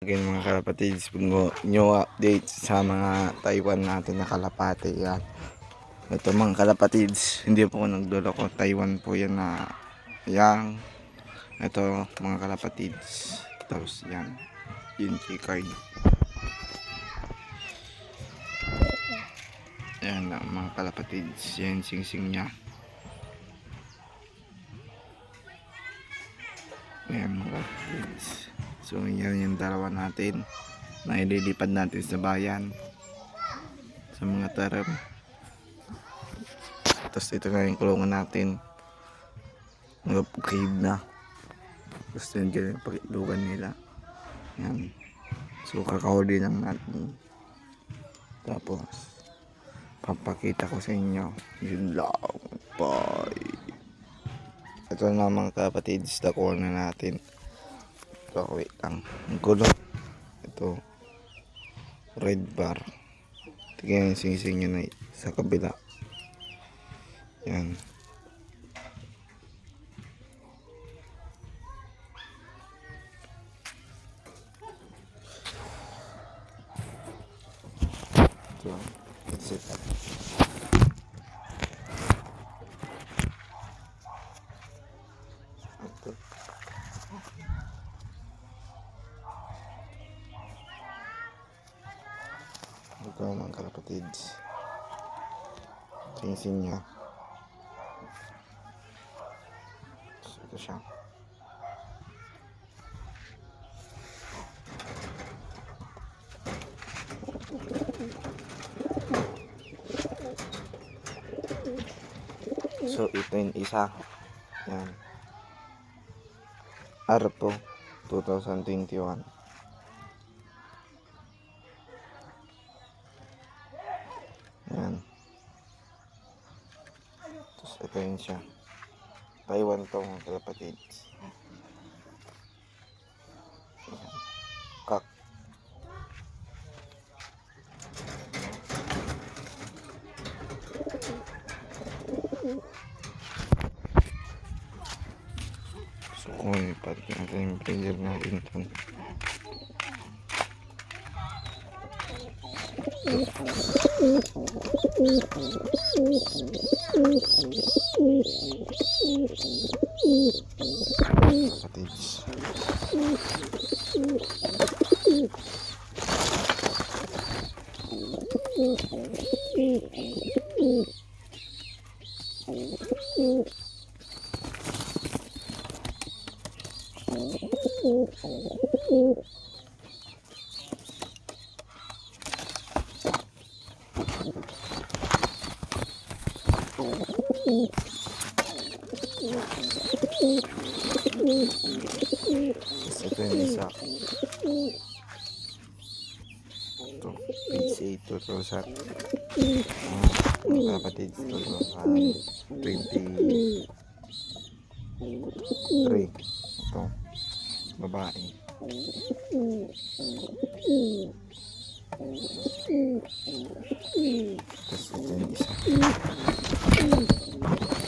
Again mga kalapatids, new update sa mga Taiwan natin na kalapate yan. Ito mga kalapatids, hindi po ako nagdoloko, Taiwan po yan na yang. Ito mga kalapatids, tapos yan, yung G-card. Yan mga kalapatids, yan sing-sing nya. Yan mga kalapatids. So yan yung dalawa natin na ililipad natin sa bayan sa mga taram. Tapos ito na yung kulungan natin, mga cave na. Gusto nyo dyan yung pagitlugan nila. Yan. So kakahuli lang natin. Tapos papakita ko sa inyo. Yun lang. Bye. Ito na mga kapatids, nakuha na natin. So wait lang, ang gulo. Ito red bar. Tignan yung singsing nyo na sa kabila. Yan. So that's it. Ito. Ito mga kalapatids, singsing niya. So, ito siya. So ito yung isa. Yan. Arpo 2021. Yan. Tapos ito yun siya. Taiwan to mga kalapatids. Yan. Kak. So kung ipatin natin yung freezer natin ito. Kapatids. Ito yung isa. Ito, PCA 2000. Mga kapatids, 2023. Ito, babae. Tapos ito yung isa.